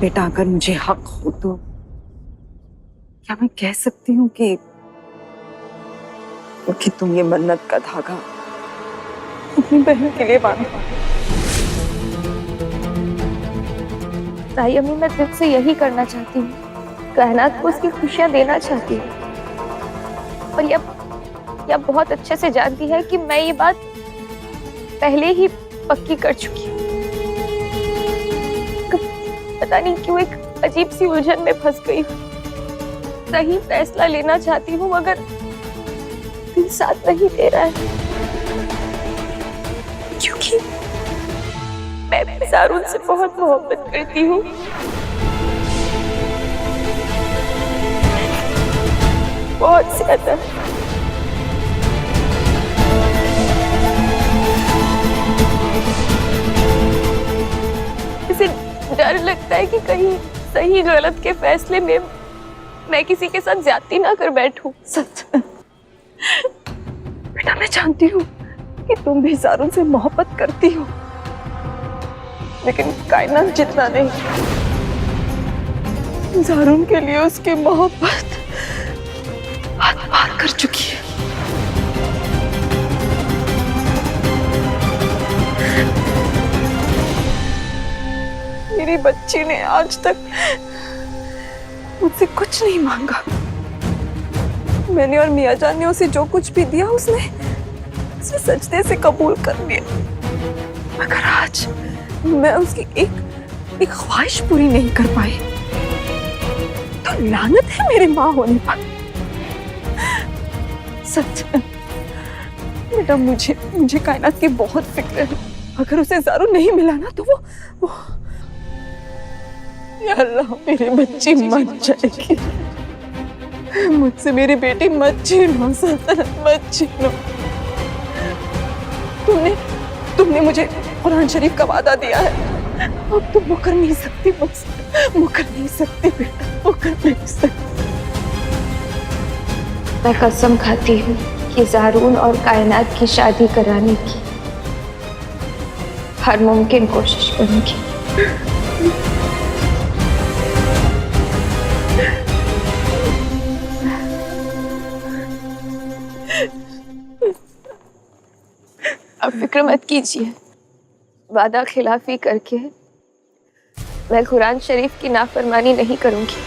बेटा अगर मुझे हक हो तो क्या मैं कह सकती हूँ कि तुम ये मन्नत का धागा अपनी बहन के लिए बांधो। ताई अम्मी, मैं दिल से यही करना चाहती हूँ, कायनात को उसकी खुशियाँ देना चाहती हूँ। और यह बहुत अच्छे से जानती है कि मैं ये बात पहले ही पक्की कर चुकी हूँ। पता नहीं क्यों एक अजीब सी उलझन में फंस गई हूँ। सही फैसला लेना चाहती हूँ मगर दिल साथ नहीं दे रहा है, क्योंकि मैं ज़ारून से बहुत मोहब्बत करती हूँ। बहुत ज्यादा। इसे डर लगता है कि कहीं सही गलत के फैसले में मैं किसी के साथ ज्यादती ना कर बैठूं। सच बेटा, मैं जानती हूँ कि तुम भी ज़ारून से मोहब्बत करती हो, लेकिन कायनात जितना नहीं। ज़ारून के लिए उसकी मोहब्बत हद पार कर चुकी है। मेरी बच्ची ने आज तक मुझसे कुछ नहीं मांगा। मैंने और मियां जान ने उसे जो कुछ भी दिया उसने सजदे से कबूल कर लिया। मगर आज मैं उसकी एक ख्वाहिश पूरी नहीं कर पाई तो लानत है मेरी माँ होने पर। सच बेटा, मुझे कायनात की बहुत फिक्र है। अगर उसे ज़ारून नहीं मिला ना तो वो या अल्लाह, मेरी बच्ची मर जाएगी। मुझसे मेरी बेटी मत छीनो सल्तनत, मत छीनो। तुमने मुझे कुरान शरीफ का वादा दिया है, अब तुम मुकर नहीं सकती मुझसे, मुकर नहीं सकती बेटा, मुकर नहीं सकती। मैं कसम खाती हूँ कि ज़ारून और कायनात की शादी कराने की हर मुमकिन कोशिश करूंगी। अब फिक्र मत कीजिए, वादा खिलाफी करके मैं कुरान शरीफ की नाफरमानी नहीं करूंगी।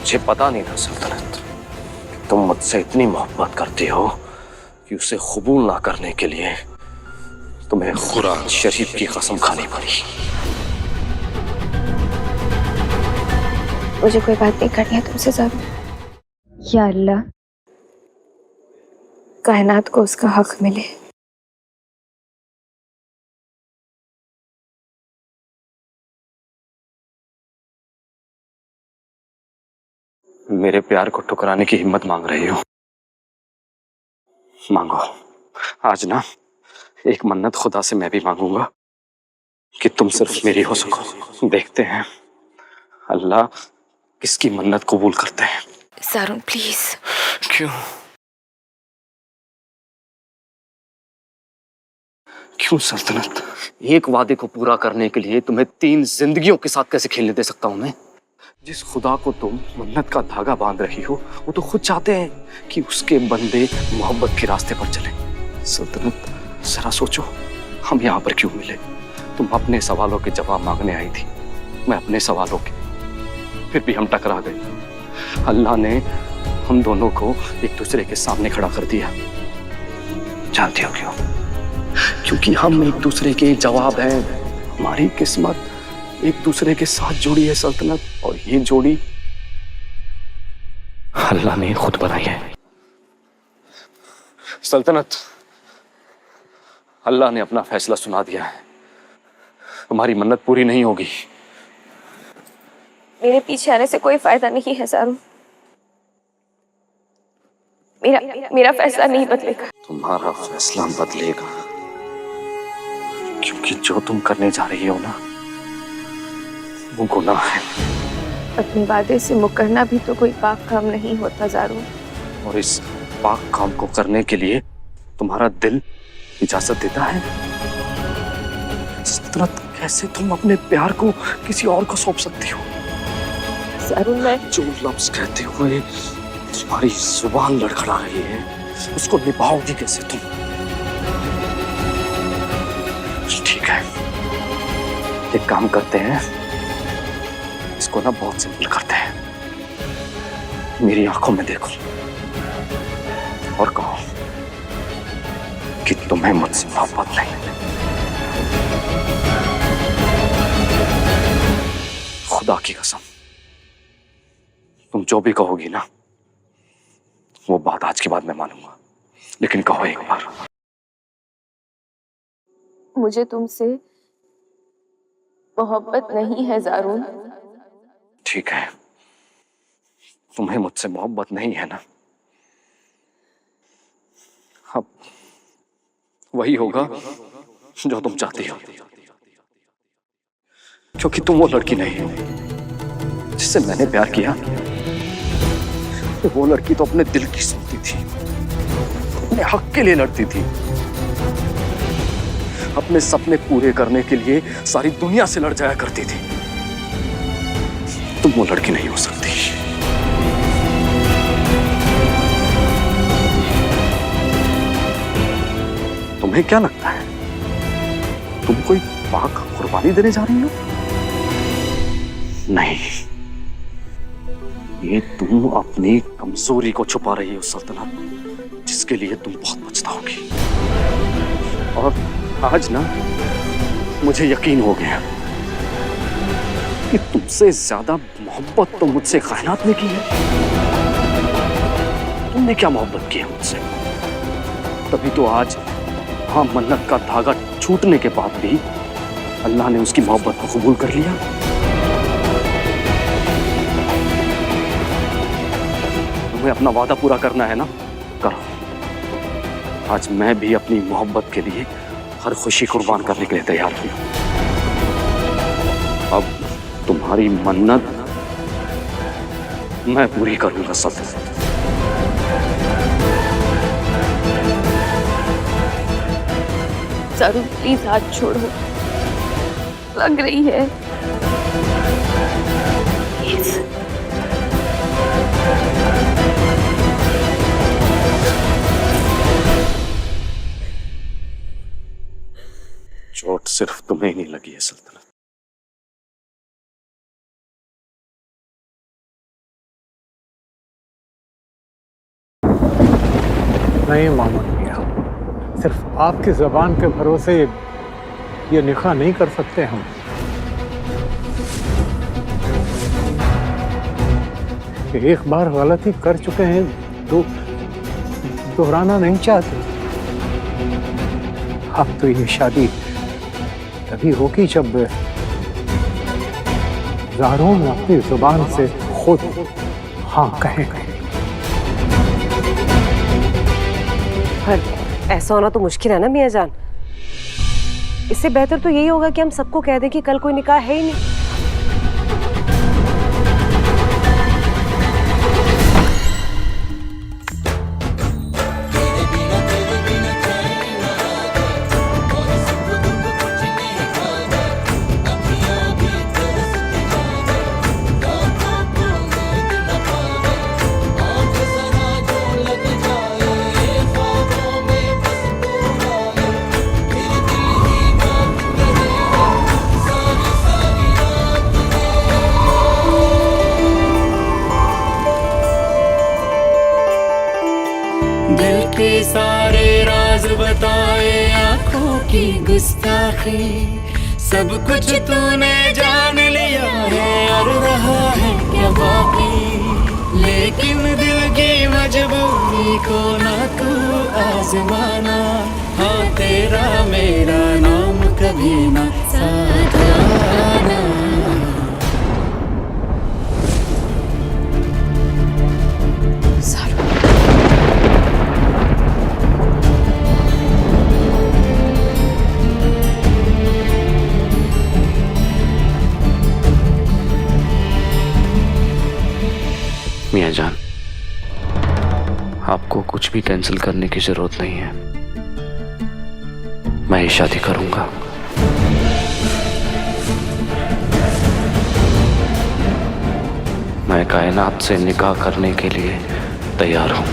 मुझे पता नहीं था सल्तनत, तुम मुझसे इतनी मोहब्बत करती हो कि उसे कबूल ना करने के लिए तुम्हें कुरान शरीफ की कसम खानी पड़ी। मुझे कोई बात नहीं करनी है तुमसे ज़ारून। या अल्लाह, कायनात को उसका हक मिले। मेरे प्यार को ठुकराने की हिम्मत मांग रही हो? मांगो। आज ना एक मन्नत खुदा से मैं भी मांगूंगा कि तुम सिर्फ मेरी हो सको। देखते हैं अल्लाह किसकी मन्नत कबूल करते हैं। सारुण प्लीज। क्यों? क्यों सल्तनत? एक वादे को पूरा करने के लिए तुम्हें 3 जिंदगियों के साथ कैसे खेलने दे सकता हूं मैं? जिस खुदा को तुम मन्नत का धागा बांध रही हो, वो तो खुद चाहते हैं कि उसके बंदे मोहब्बत के रास्ते पर चले। सल्तनत, जरा सोचो, हम यहाँ पर क्यों मिले? तुम अपने सवालों के जवाब मांगने आई थी, मैं अपने सवालों के। फिर भी हम टकरा गए। अल्लाह ने हम दोनों को एक दूसरे के सामने खड़ा कर दिया। जानते हो क्यों? क्योंकि हम एक दूसरे के जवाब हैं। हमारी किस्मत एक दूसरे के साथ जुड़ी है सल्तनत, और ये जोड़ी अल्लाह ने खुद बनाई है। सल्तनत, अल्लाह ने अपना फैसला सुना दिया है। हमारी मन्नत पूरी नहीं होगी। मेरे पीछे आने से कोई फायदा नहीं है सारुण। मेरा फैसला नहीं बदलेगा। तुम्हारा फैसला बदलेगा, क्योंकि जो तुम करने जा रही हो ना, वो गुनाह है। अपने वादे से मुकरना भी तो कोई पाक काम नहीं होता सारुण। और इस पाक काम को करने के लिए तुम्हारा दिल इजाजत देता है? सल्तनत, कैसे तुम अपने प्यार को किसी और को सौंप सकती हो? सारुण, मैं जो लफ्ज कहते हुए तुम्हारी जुबान लड़खड़ा रही है, उसको निभाओगी कैसे तुम? ठीक है, एक काम करते हैं, इसको ना बहुत सिंपल करते हैं। मेरी आंखों में देखो और कहो कि तुम्हें मुझसे मोहब्बत नहीं। खुदा की कसम, तुम जो भी कहोगी ना, वो बात आज के बाद मैं मानूंगा। लेकिन कहो एक बार। मुझे तुमसे मोहब्बत नहीं है सारुण। ठीक है, तुम्हें मुझसे मोहब्बत नहीं है ना? अब वही होगा जो तुम चाहती हो, क्योंकि तुम वो लड़की नहीं हो जिससे मैंने प्यार किया। वो लड़की तो अपने दिल की सुनती थी, अपने हक के लिए लड़ती थी, अपने सपने पूरे करने के लिए सारी दुनिया से लड़ जाया करती थी। तुम वो लड़की नहीं हो सकती। तुम्हें क्या लगता है, तुम कोई पाक कुर्बानी देने जा रही हो? नहीं, ये तुम अपनी कमजोरी को छुपा रही हो सल्तनत, जिसके लिए तुम बहुत पछताओगी। और आज ना मुझे यकीन हो गया कि तुमसे ज्यादा मोहब्बत तो मुझसे कायनात ने की है। तुमने क्या मोहब्बत की है मुझसे? तभी तो आज हाँ, मन्नत का धागा छूटने के बाद भी अल्लाह ने उसकी मोहब्बत को कबूल कर लिया। तुम्हें अपना वादा पूरा करना है ना, करो। आज मैं भी अपनी मोहब्बत के लिए हर खुशी कुर्बान करने के लिए तैयार हूं। अब तुम्हारी मन्नत मैं पूरी करूंगा सल्तनत। सारुण प्लीज हाथ छोड़ो, लग रही है। चोट सिर्फ तुम्हें ही नहीं लगी है सल्तनत। नहीं मोहम्मद मियां, सिर्फ आपकी ज़बान के भरोसे ये निकाह नहीं कर सकते हम। एक बार गलती कर चुके हैं, दोहराना नहीं चाहते। अब तो ये शादी तभी होगी जब ज़ारून अपनी ज़ुबान से खुद हाँ कहेंगे। पर ऐसा होना तो मुश्किल है ना मियां जान। इससे बेहतर तो यही होगा कि हम सबको कह दें कि कल कोई निकाह है ही नहीं। की गुस्ताखी, सब कुछ तूने जान लिया है और रहा है क्या बाकी। लेकिन दिल की मजबूरी को ना तू आजमाना, हाँ तेरा मेरा नाम कभी ना साथ आना। मियां जान, आपको कुछ भी कैंसिल करने की जरूरत नहीं है। मैं ही शादी करूंगा। मैं कायनात से निकाह करने के लिए तैयार हूं।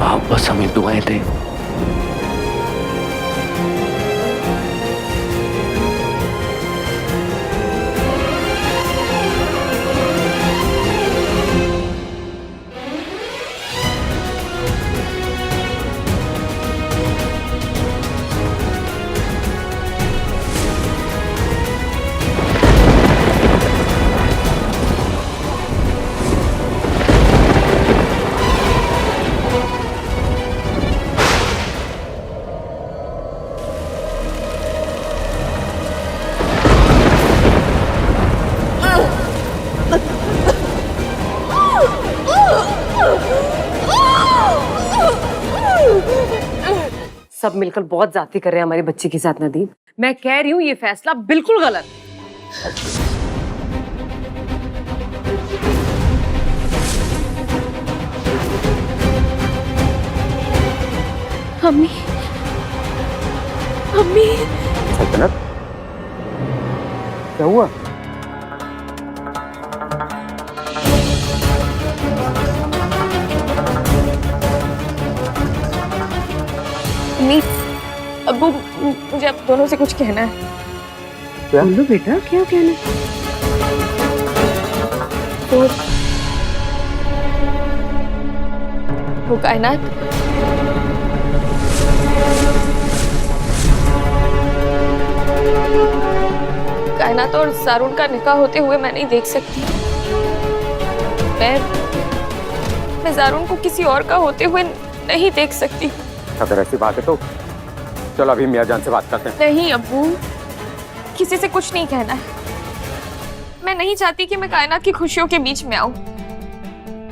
आप बस हमें दुआएं दें। सब मिलकर बहुत ज्यादती कर रहे हैं हमारी बच्ची के साथ नदीम। मैं कह रही हूँ ये फैसला बिल्कुल गलत। अम्मी, अम्मी, सल्तनत, क्या हुआ? अम्मी, अब्बू, मुझे आप दोनों से कुछ कहना है। क्या? बोलो बेटा, क्या कहना? वो कायनात, कायनात और सारून का निकाह होते हुए मैं नहीं देख सकती। मैं सारून को किसी और का होते हुए नहीं देख सकती। अगर ऐसी बात है तो चलो अभी मियां जान से बात करते हैं। नहीं अब्बू, किसी से कुछ नहीं कहना है। मैं नहीं चाहती कि मैं कायनात की खुशियों के बीच में आऊं।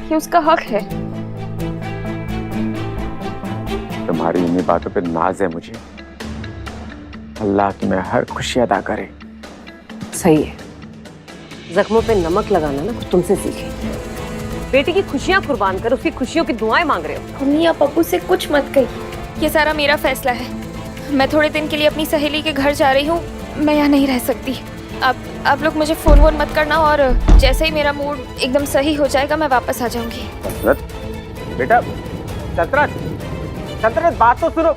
ये उसका हक है। तुम्हारी इन्हीं बातों पे नाज है मुझे। अल्लाह की मैं हर खुशी अदा करे। सही है, जख्मों पे नमक लगाना ना कुछ तुमसे सीखे। बेटी की खुशियां कुर्बान कर उसकी खुशियों की दुआएं मांग रहे हो। अम्मी, आप अब्बू से कुछ मत कहिए। ये सारा मेरा फैसला है। मैं थोड़े दिन के लिए अपनी सहेली के घर जा रही हूँ। मैं यहाँ नहीं रह सकती। आप लोग मुझे फोन वोन मत करना, और जैसे ही मेरा मूड एकदम सही हो जाएगा मैं वापस आ जाऊंगी। बेटा, सल्तनत, बात तो सुनो।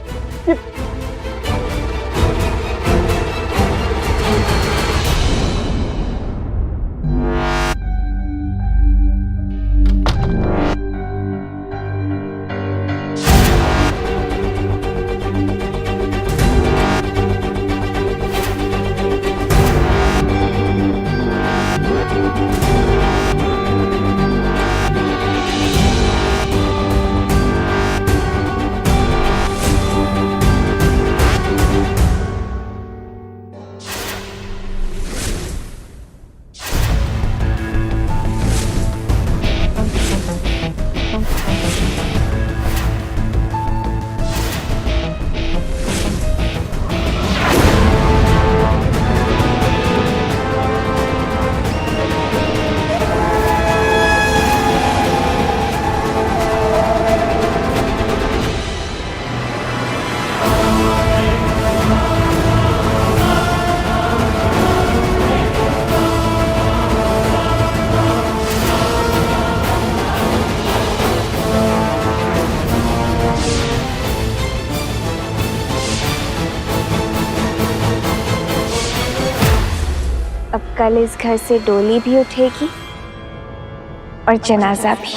कल इस घर से डोली भी उठेगी और जनाजा भी।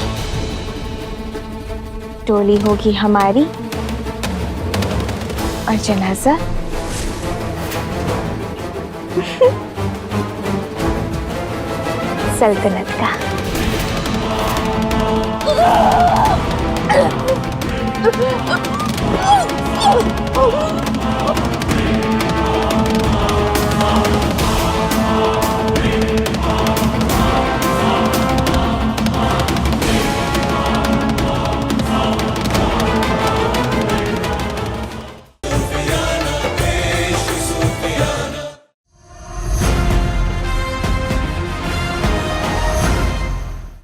डोली होगी हमारी और जनाजा सल्तनत का।